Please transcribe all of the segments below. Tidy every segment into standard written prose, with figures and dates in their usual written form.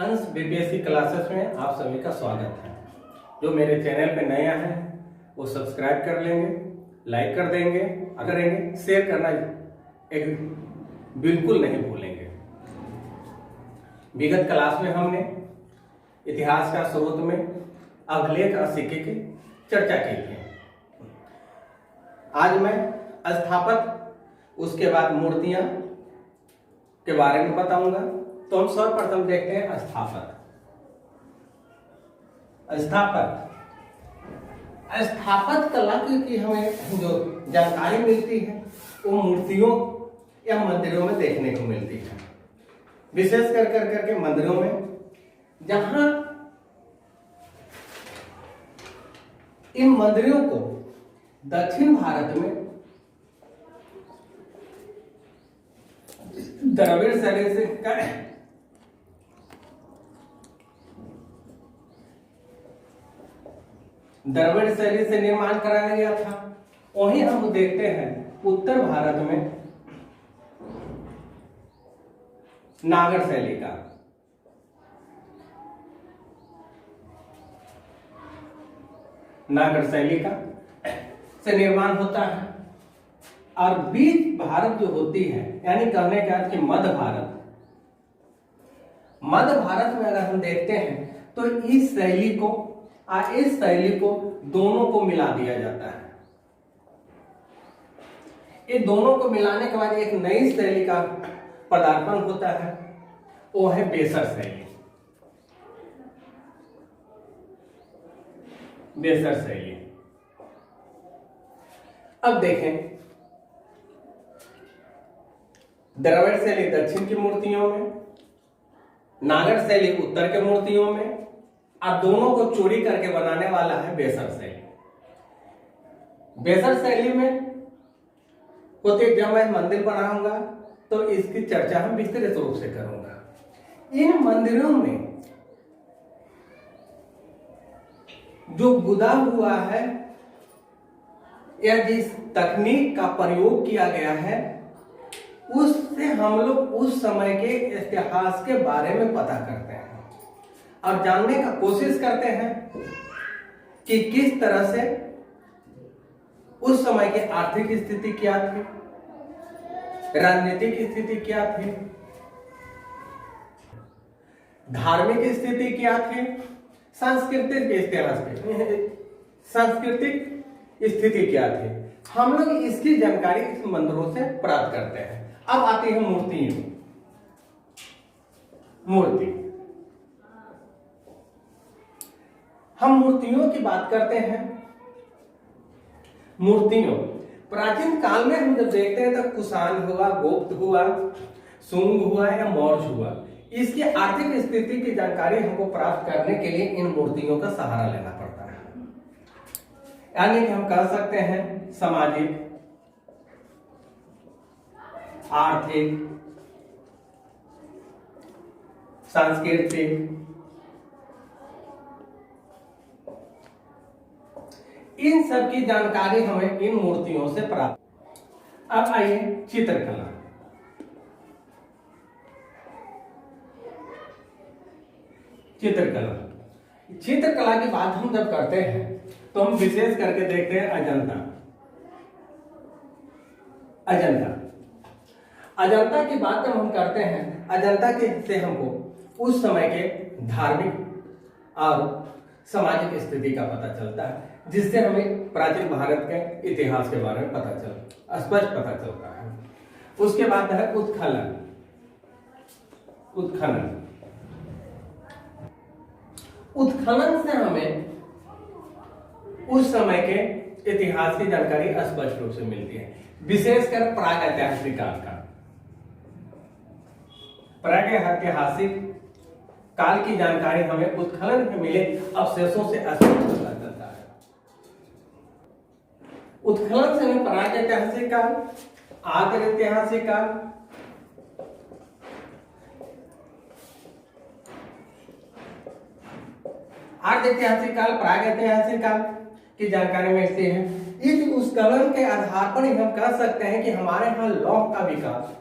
अंश BPSC classes में आप सभी का स्वागत है। जो मेरे चैनल पे नया है वो सब्सक्राइब कर लेंगे, लाइक कर देंगे, करेंगे, शेयर करना एक बिल्कुल नहीं भूलेंगे। विगत क्लास में हमने इतिहास का स्रोत में अभिलेख और सिक्के की चर्चा की थी। आज मैं स्थापत्य, उसके बाद मूर्तियां के बारे में बताऊंगा। तो हम सर्वप्रथम देखते हैं स्थापत्य कला की हमें जो जानकारी मिलती है वो मूर्तियों या मंदिरों में देखने को मिलती है। विशेष कर करके मंदिरों में, जहां इन मंदिरों को दक्षिण भारत में द्रविड़ शैली से द्रविड़ शैली से निर्माण कराया गया था। वहीं हम देखते हैं उत्तर भारत में नागर शैली का से निर्माण होता है। और बीच भारत जो होती है, यानी कहने का अर्थ कि मध्य भारत में अगर हम देखते हैं तो इस शैली को और इस शैली को दोनों को मिला दिया जाता है। ये दोनों को मिलाने के बाद एक नई शैली का पदार्पण होता है, वो है बेसर शैली। अब देखें, द्रविड़ शैली दक्षिण की मूर्तियों में, नागर शैली उत्तर के मूर्तियों में, और दोनों को चोरी करके बनाने वाला है बेसर शैली। बेसर शैली में होते, जब मैं मंदिर बनाऊंगा तो इसकी चर्चा हम विस्तृत रूप से करूंगा। इन मंदिरों में जो गुदा हुआ है या जिस तकनीक का प्रयोग किया गया है, उससे हम लोग उस समय के इतिहास के बारे में पता करते हैं और जानने का कोशिश करते हैं कि किस तरह से उस समय की आर्थिक स्थिति क्या थी, राजनीतिक स्थिति क्या थी, धार्मिक स्थिति क्या थी, सांस्कृतिक स्थिति क्या थी। हम लोग इसकी जानकारी इस मंदिरों से प्राप्त करते हैं। अब आती है मूर्ति। हम मूर्तियों की बात करते हैं। मूर्तियों प्राचीन काल में हम जब देखते हैं तो कुषाण हुआ, गुप्त हुआ, शुंग हुआ या मौर्य हुआ, इसकी आर्थिक स्थिति की जानकारी हमको प्राप्त करने के लिए इन मूर्तियों का सहारा लेना पड़ता है। यानी कि हम कह सकते हैं सामाजिक, आर्थिक, सांस्कृतिक, इन सब की जानकारी हमें इन मूर्तियों से प्राप्त। अब आइए चित्रकला। चित्रकला की बात हम जब करते हैं तो हम विशेष करके देखते हैं अजंता की बात जब हम करते हैं, अजंता के से हमको उस समय के धार्मिक और सामाजिक स्थिति का पता चलता है, जिससे हमें प्राचीन भारत के इतिहास के बारे में स्पष्ट पता चलता है। उसके बाद है उत्खनन से हमें उस समय के इतिहास की जानकारी स्पष्ट रूप से मिलती है। विशेषकर प्रागैतिहासिक काल की जानकारी हमें उत्खनन में मिले अवशेषों से स्पष्ट पता चलता है। उत्खनन से हमें प्रागैतिहासिक काल, आदिऐतिहासिक काल, आदिऐतिहासिक काल, प्रागैतिहासिक काल की जानकारी मिलती है। इस उत्खनन के आधार पर हम कह सकते हैं कि हमारे यहाँ लौह का विकास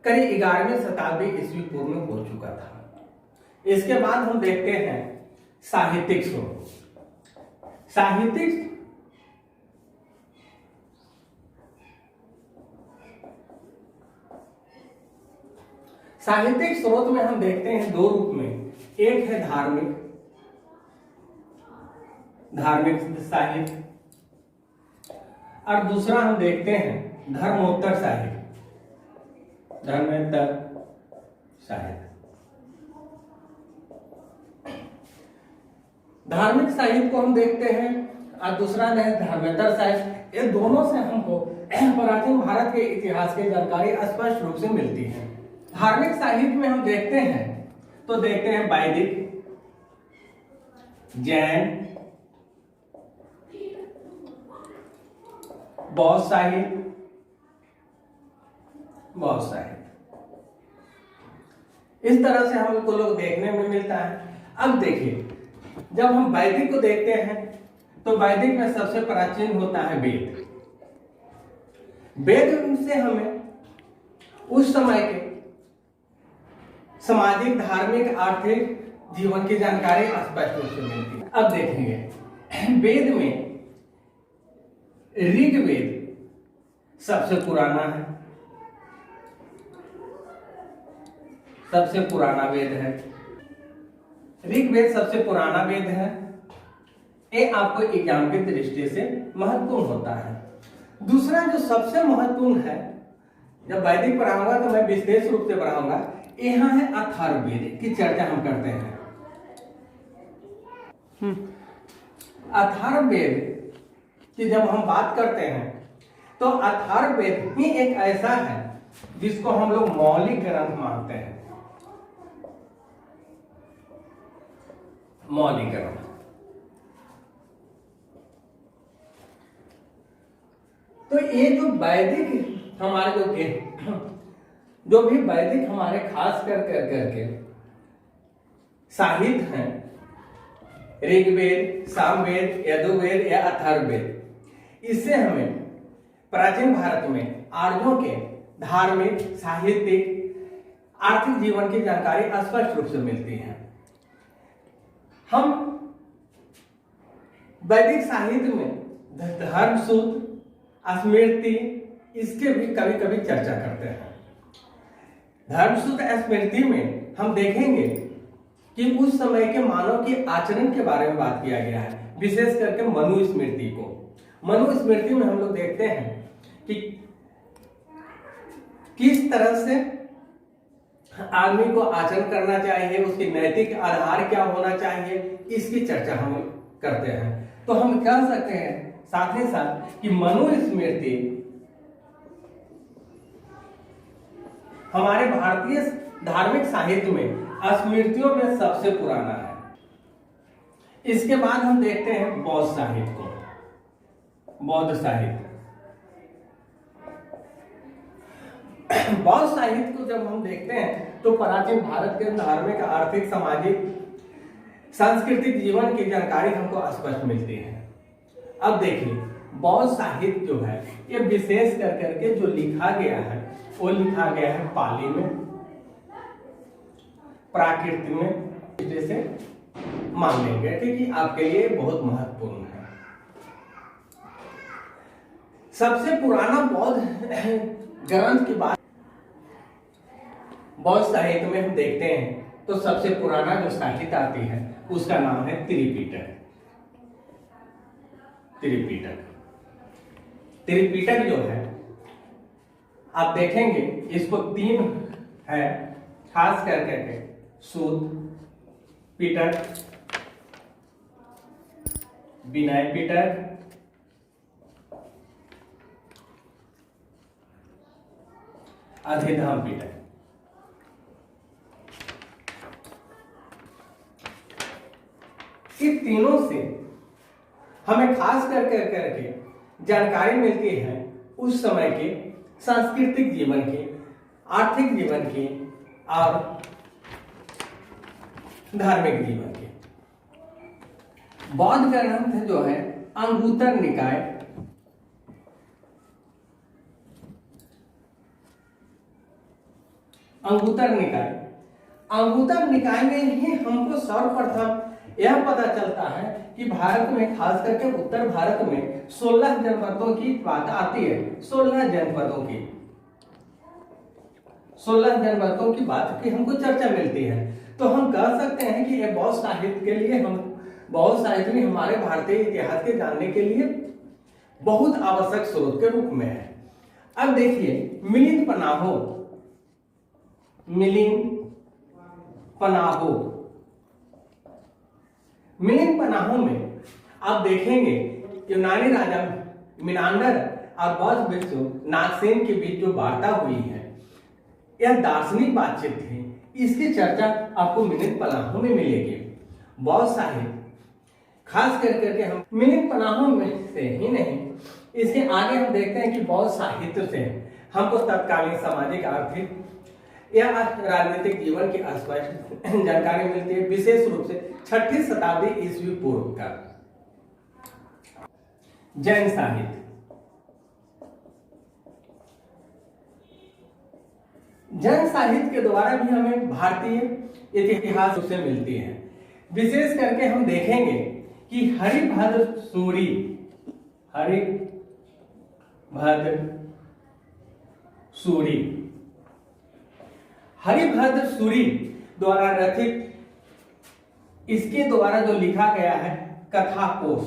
करीब 11वीं शताब्दी ईस्वी पूर्व में हो चुका था। इसके बाद हम देखते हैं साहित्यिक स्रोत। साहित्यिक स्रोत में हम देखते हैं दो रूप में, एक है धार्मिक साहित्य, और दूसरा हम देखते हैं धर्मोत्तर साहित्य। धार्मिक साहित्य को हम देखते हैं और दूसरा है धर्मेतर साहित्य। ये दोनों से हमको प्राचीन भारत के इतिहास की जानकारी स्पष्ट रूप से मिलती है। धार्मिक साहित्य में हम देखते हैं तो देखते हैं वैदिक, जैन, बौद्ध साहित्य, इस तरह से हमको लोग देखने में मिलता है। अब देखिए, जब हम वैदिक को देखते हैं तो वैदिक में सबसे प्राचीन होता है वेद। वेद से हमें उस समय के सामाजिक, धार्मिक, आर्थिक जीवन की जानकारी स्पष्ट रूप से मिलती है। अब देखेंगे वेद में ऋग्वेद सबसे पुराना है, वेद है। ऋग्वेद सबसे पुराना वेद है। ये आपको एग्जाम की दृष्टि से महत्वपूर्ण होता है। दूसरा जो सबसे महत्वपूर्ण है, जब वैदिक पढ़ाऊंगा तो मैं विशेष रूप से पढ़ाऊंगा, यहाँ है अथर्ववेद की चर्चा हम करते हैं। अथर्ववेद कि जब हम बात करते हैं तो अथर्ववेद ही एक ऐसा है जिसको हम लोग मौलिक ग्रंथ मानते हैं। मौलिक ग्रंथ तो ये जो वैदिक हमारे जो भी वैदिक हमारे खास करके साहित्य हैं, ऋग्वेद, सामवेद, यजुर्वेद या अथर्ववेद, इससे हमें प्राचीन भारत में आर्यों के धार्मिक, साहित्यिक, आर्थिक जीवन की जानकारी स्पष्ट रूप से मिलती है। हम वैदिक साहित्य में धर्मसूत्र, स्मृति, इसके भी कभी कभी चर्चा करते हैं। धर्मसूत्र स्मृति में हम देखेंगे कि उस समय के मानव के आचरण के बारे में बात किया गया है, विशेष करके मनुस्मृति को। मनुस्मृति में हम लोग देखते हैं कि किस तरह से आदमी को आचरण करना चाहिए, उसकी नैतिक आधार क्या होना चाहिए, इसकी चर्चा हम करते हैं। तो हम कह सकते हैं साथ ही साथ कि मनुस्मृति हमारे भारतीय धार्मिक साहित्य में स्मृतियों में सबसे पुराना है। इसके बाद हम देखते हैं बौद्ध साहित्य को। बौद्ध साहित्य को जब हम देखते हैं तो प्राचीन भारत के धार्मिक, आर्थिक, सामाजिक, सांस्कृतिक जीवन की जानकारी हमको स्पष्ट मिलती है। अब देखिए, बौद्ध साहित्य जो है ये विशेष करके जो लिखा गया है वो लिखा गया है पाली में, प्राकृत में, जैसे मान लेंगे कि आपके लिए बहुत महत्वपूर्ण है। सबसे पुराना बौद्ध ग्रंथ की बात बौद्ध साहित्य में हम देखते हैं तो सबसे पुराना जो साहित्य आती है उसका नाम है त्रिपिटक। त्रिपिटक जो है आप देखेंगे इसको तीन है खास करके, सूत पिटक, विनय पिटक, अधिधाम पिटक। इन तीनों से हमें खास करके जानकारी मिलती है उस समय के सांस्कृतिक जीवन की, आर्थिक जीवन की और धार्मिक जीवन की। बौद्ध ग्रंथ जो है अंगुत्तर निकाय, अंगुतम निकाय में ही हमको सर्वप्रथम यह पता चलता है कि भारत में, खास करके उत्तर भारत में 16 जनपदों की बात आती है। 16 जनपदों की बात की हमको चर्चा मिलती है। तो हम कह सकते हैं कि ये बौद्ध साहित्य के लिए, बौद्ध साहित्य में हमारे भारतीय इतिहास के जानने के लिए बहुत आवश्यक स्रोत के रूप में है। अब देखिए मिलिंद पनाहो में आप देखेंगे यूनानी राजा मिनांडर और बौद्ध भिक्षु नागसेन के बीच जो वार्ता हुई है, यह दार्शनिक बातचीत थी। इसकी चर्चा आपको मिलिंद पनाहो में मिलेगी। बौद्ध साहित्य खास करके हम मिलिंद पनाहो में से ही नहीं, इसके आगे हम देखते हैं कि बौद्ध साहित्य से हमको तत्कालीन सामाजिक, आर्थिक या राजनीतिक जीवन की स्पष्ट जानकारी मिलती है, विशेष रूप से 6ठी शताब्दी ईस्वी पूर्व का। जैन साहित्य, जैन साहित्य के द्वारा भी हमें भारतीय इतिहास से मिलती है। विशेष करके हम देखेंगे कि हरिभद्र सूरी द्वारा रचित, इसके द्वारा जो लिखा गया है कथा कोश,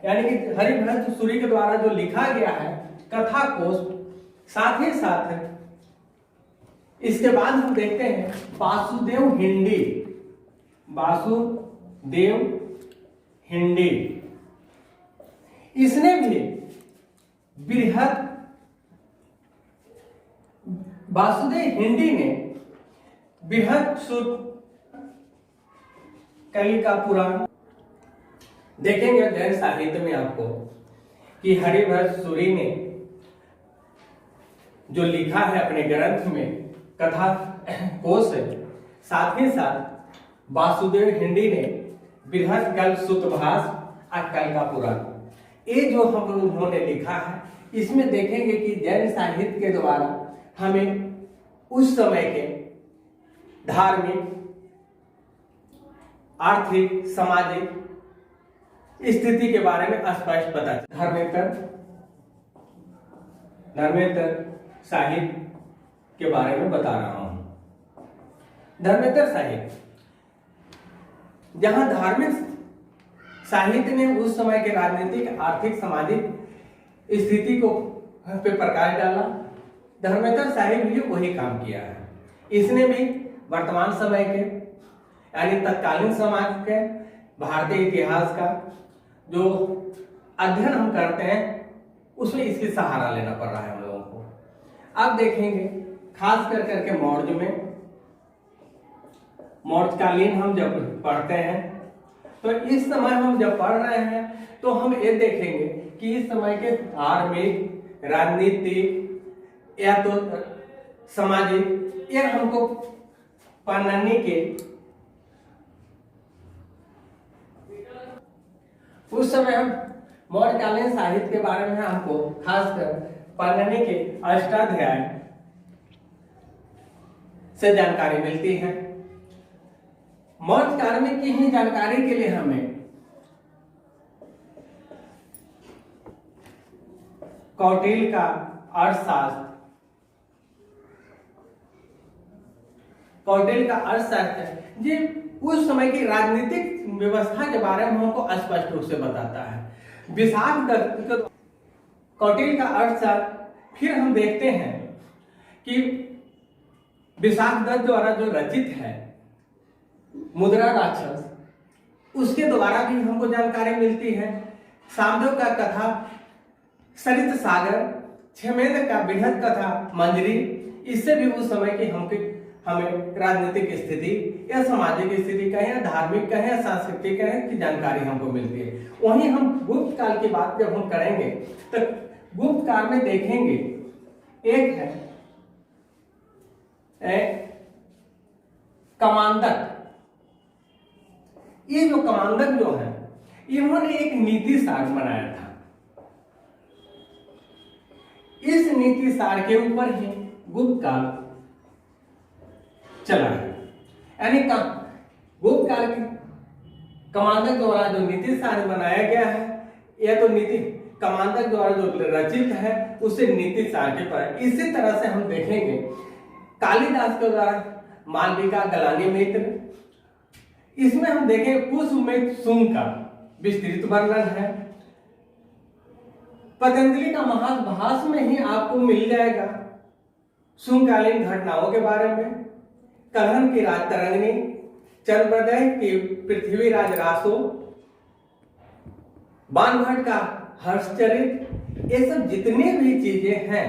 यानी कि हरिभद्र सूरी के द्वारा जो लिखा गया है कथा कोश, साथ ही साथ इसके बाद हम देखते हैं वासुदेव हिंडी, इसने भी वासुदेव हिंदी ने बृहद सूत्र कली का पुराण देखेंगे जैन साहित्य में आपको कि हरिभद्र सूरी ने जो लिखा है अपने ग्रंथ में कथा कोश है, साथ ही साथ वासुदेव हिंदी ने बृहद कल्प सूत्रभाष और कल का पुराण, ये जो हम उन्होंने लिखा है, इसमें देखेंगे कि जैन साहित्य के द्वारा हमें उस समय के धार्मिक, आर्थिक, सामाजिक स्थिति के बारे में स्पष्ट पता। धर्मेंद्र साहित्य के बारे में बता रहा हूं। धर्मेंद्र साहित्य, जहां धार्मिक साहित्य ने उस समय के राजनीतिक, आर्थिक, सामाजिक स्थिति को पे प्रकाश डाला, धर्मेंद्र साहित्य भी वही काम किया है। इसने भी वर्तमान समय के यानी तत्कालीन समाज के भारतीय इतिहास का जो अध्ययन हम करते हैं उसमें इसकी सहारा लेना पड़ रहा है हम लोगों को। अब देखेंगे खास करके मौर्यकालीन हम जब पढ़ते हैं तो इस समय हम जब पढ़ रहे हैं तो हम ये देखेंगे कि इस समय के धार्मिक, राजनीतिक या तो सामाजिक, या हमको पढ़ने के उस समय हम मौर्यकालीन साहित्य के बारे में हमको खासकर पढ़ने के अष्टाध्याय से जानकारी मिलती है। मौर्यकाल की ही जानकारी के लिए हमें कौटिल्य का अर्थशास्त्र, ये उस समय की राजनीतिक व्यवस्था के बारे में हमको स्पष्ट रूप से बताता है। विशाख दत्त कौटिल्य का अर्थशास्त्र फिर हम देखते हैं कि विशाख दत्त द्वारा जो रचित है मुद्रा राक्षस, उसके द्वारा भी हमको जानकारी मिलती है। सामदेव का कथा सरित सागर, क्षेमेंद्र का बृहद कथा मंजरी, इससे भी उस समय की हमें राजनीतिक स्थिति या सामाजिक स्थिति कहें या धार्मिक कहें या सांस्कृतिक कहें की जानकारी हमको मिलती है। वहीं हम गुप्त काल की बात जब हम करेंगे तो गुप्त काल में देखेंगे एक है कमांडक। ये जो कमांडक जो है इन्होंने एक नीति सार बनाया था। इस नीति सार के ऊपर ही गुप्त काल चला है। यानी गुप्त काल के कमांडर द्वारा जो नीति सार बनाया गया है, यह तो नीति कमांडर द्वारा जो रचित है उसे नीति सार के पर। इसी तरह से हम देखेंगे कालिदास के द्वारा मालविका गलानी मित्र, इसमें हम देखेंगे पुष्प में शुंग का विस्तृत वर्णन है। पतंजलि का महाभाष्य में ही आपको मिल जाएगा शुंगकालीन घटनाओं के बारे में, कलहन की राज तरंगिणी, चंद्रप्रदय की पृथ्वीराज रासो, बाणभट्ट का हर्षचरित, ये सब जितनी भी चीजें हैं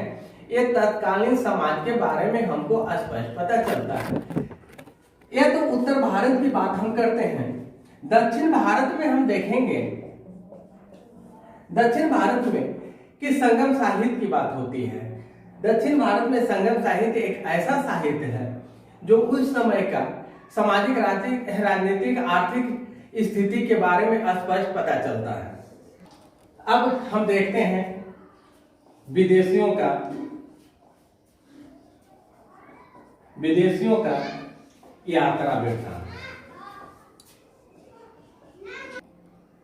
ये तत्कालीन समाज के बारे में हमको स्पष्ट पता चलता है। यह तो उत्तर भारत की बात हम करते हैं। दक्षिण भारत में हम देखेंगे, दक्षिण भारत में कि संगम साहित्य की बात होती है। दक्षिण भारत में संगम साहित्य एक ऐसा साहित्य है जो उस समय का सामाजिक, राजनीतिक, आर्थिक स्थिति के बारे में स्पष्ट पता चलता है। अब हम देखते हैं विदेशियों का यात्रा वृत्तांत।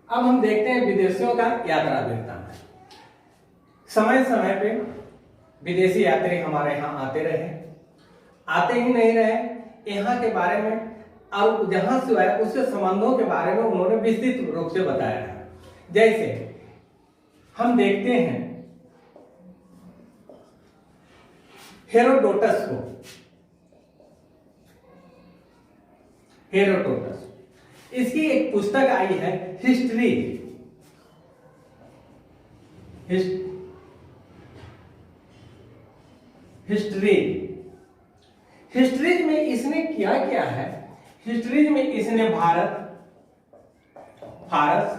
अब हम देखते हैं विदेशियों का यात्रा वृत्तांत। समय समय पे विदेशी यात्री हमारे यहाँ आते रहे, आते ही नहीं रहे, यहाँ के बारे में और जहां से आए उसके संबंधों के बारे में उन्होंने विस्तृत रूप से बताया है। जैसे हम देखते हैं हेरोडोटस को, हेरोडोटस, इसकी एक पुस्तक आई है हिस्ट्री, हिस्ट्री में इसने क्या किया है, हिस्ट्री में इसने भारत, फारस,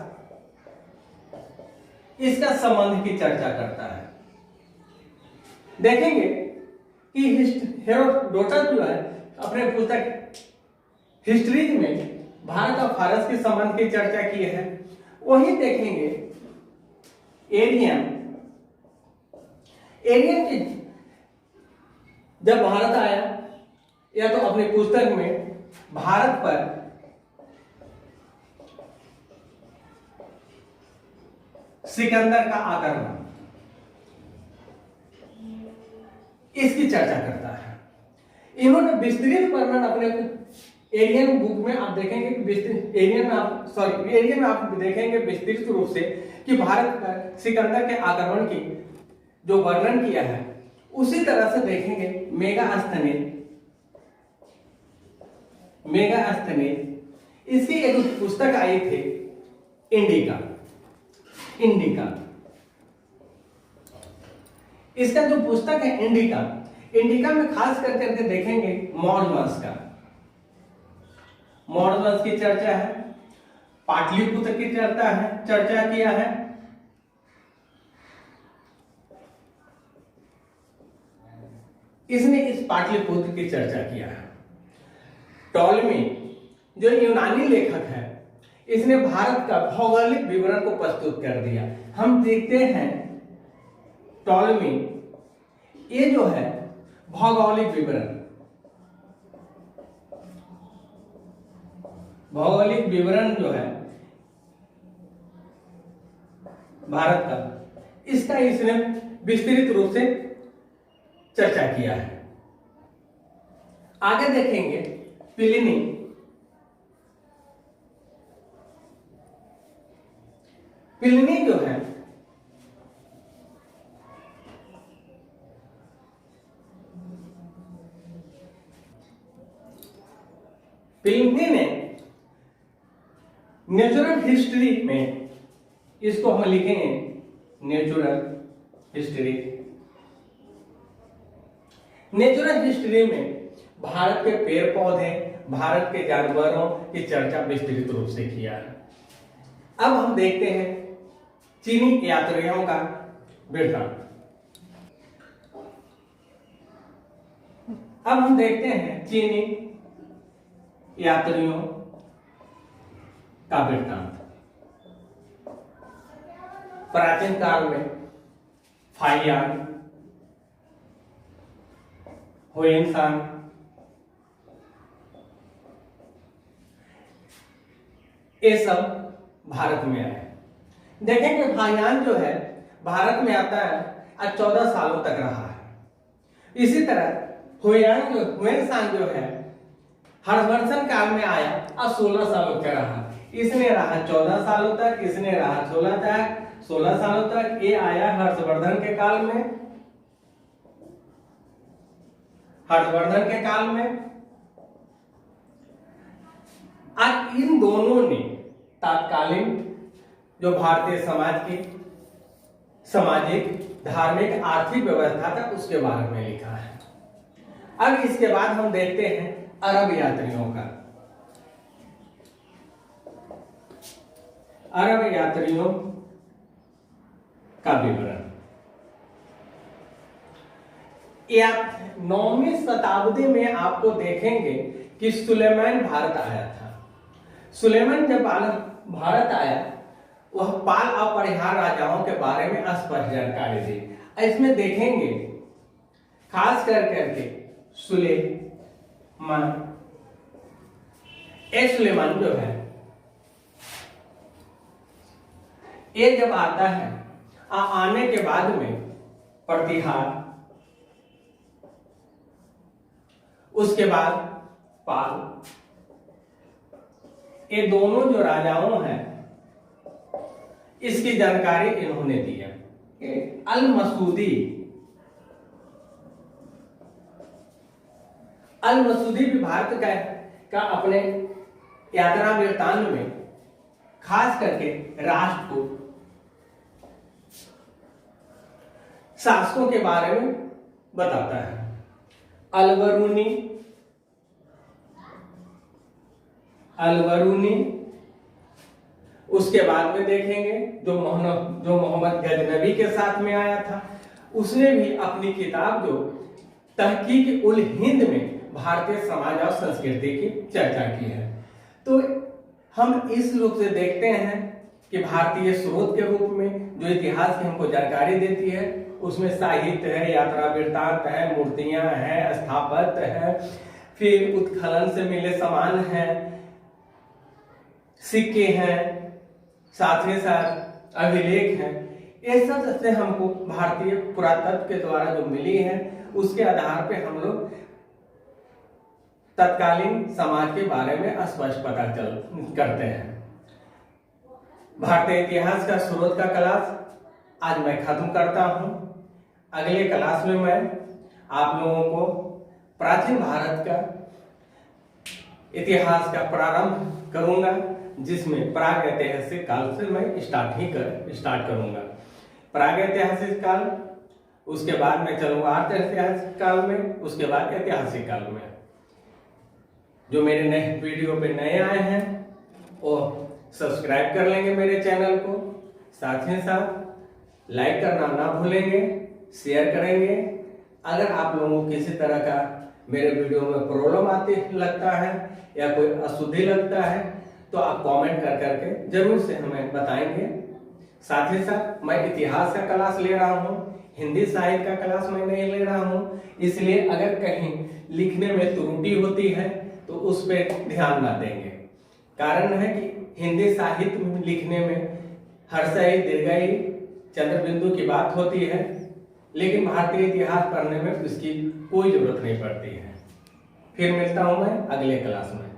इसका संबंध की चर्चा करता है। देखेंगे कि हेरोडोटस जो है अपने पुस्तक हिस्ट्री में भारत और फारस के संबंध की चर्चा की है। वही देखेंगे एरियन की जब भारत आया, या तो अपनी पुस्तक में भारत पर सिकंदर का आक्रमण, इसकी चर्चा करता है। इन्होंने विस्तृत वर्णन अपने एरियन बुक में आप देखेंगे कि एरियन में आप देखेंगे विस्तृत रूप से कि भारत पर सिकंदर के आक्रमण की जो वर्णन किया है। उसी तरह से देखेंगे मेगास्थनीज, इसकी एक पुस्तक आई थी इंडिका। इसका जो पुस्तक है इंडिका में खास करके देखेंगे मौर्य वंश की चर्चा है, पाटलिपुत्र की चर्चा किया है। इसने इस पाटलिपुत्र की चर्चा किया है। टॉलमी जो यूनानी लेखक है, इसने भारत का भौगोलिक विवरण को प्रस्तुत कर दिया। हम देखते हैं टॉलमी, ये जो है भौगोलिक विवरण जो है भारत का, इसका इसने विस्तृत रूप से चर्चा किया है। आगे देखेंगे प्लिनी जो है प्लिनी ने नेचुरल हिस्ट्री में, इसको हम लिखेंगे नेचुरल हिस्ट्री में भारत के पेड़ पौधे, भारत के जानवरों की चर्चा विस्तृत रूप से किया है। अब हम देखते हैं चीनी यात्रियों का वृत्तांत। अब हम देखते हैं चीनी यात्रियों का वृत्तांत। प्राचीन काल में फाहियान, हुएनसांग, ये सब भारत में आए। देखें कि फाहियान जो है भारत में आता है आज 14 सालों तक रहा है। इसी तरह हुएनसांग जो है हर्षवर्धन काल में आया और 16 सालों तक रहा। इसने रहा 14 सालों तक, इसने रहा 16 सालों तक। ये आया हर्षवर्धन के काल में, हर्षवर्धन के काल में। आज इन दोनों ने तत्कालीन जो भारतीय समाज की सामाजिक, धार्मिक, आर्थिक व्यवस्था था उसके बारे में लिखा है। अब इसके बाद हम देखते हैं अरब यात्रियों का। अरब यात्रियों का विवरण। 9वीं शताब्दी में आपको देखेंगे कि सुलेमान भारत आया था। सुलेमान जब भारत आया वह पाल और परिहार राजाओं के बारे में स्पष्ट जानकारी दी। इसमें देखेंगे खास करके सुलेमान जो है ये जब आता है आने के बाद में प्रतिहार, उसके बाद पाल, ये दोनों जो राजाओं हैं इसकी जानकारी इन्होंने दी है। अल मसूदी भी भारत का अपने यात्रा वृत्तांत में खास करके राष्ट्र को, शासकों के बारे में बताता है। अलवरूनी, उसके बाद में देखेंगे जो मोहम्मद गजनबी के साथ में आया था, उसने भी अपनी किताब जो तहकीक उल हिंद में भारतीय समाज और संस्कृति की चर्चा की है। तो हम इस रूप से देखते हैं कि भारतीय स्रोत के रूप में जो इतिहास की हमको जानकारी देती है उसमें साहित्य है, यात्रा वृत्तांत है, मूर्तियां हैं, स्थापत्य है, फिर उत्खनन से मिले सामान हैं, सिक्के हैं, साथ ही साथ अभिलेख हैं। ये सब से हमको भारतीय पुरातत्व के द्वारा जो मिली है उसके आधार पे हम लोग तत्कालीन समाज के बारे में स्पष्ट पता करते हैं। भारतीय इतिहास का स्रोत का क्लास आज मैं खत्म करता हूं। अगले क्लास में मैं आप लोगों को प्राचीन भारत का इतिहास का प्रारंभ करूंगा, जिसमें प्राग ऐतिहासिक काल से मैं स्टार्ट करूंगा। प्राग ऐतिहासिक काल, उसके बाद मैं चलूंगा अर्ध ऐतिहासिक काल में, उसके बाद ऐतिहासिक काल में। जो मेरे नए वीडियो पे नए आए हैं वो सब्सक्राइब कर लेंगे मेरे चैनल को, साथ ही साथ लाइक करना ना भूलेंगे, शेयर करेंगे। अगर आप लोगों को किसी तरह का मेरे वीडियो में प्रॉब्लम आती लगता है या कोई अशुद्धि लगता है तो आप कमेंट कर करके जरूर से हमें बताएंगे। साथ ही साथ मैं इतिहास का क्लास ले रहा हूँ, हिंदी साहित्य का क्लास मैं नहीं ले रहा हूँ, इसलिए अगर कहीं लिखने में त्रुटि होती है तो उस पर ध्यान ना देंगे। कारण है कि हिंदी साहित्य में लिखने में हर्षई, दीर्घई, चंद्र बिंदु की बात होती है, लेकिन भारतीय इतिहास पढ़ने में इसकी कोई जरूरत नहीं पड़ती है। फिर मिलता हूं मैं अगले क्लास में।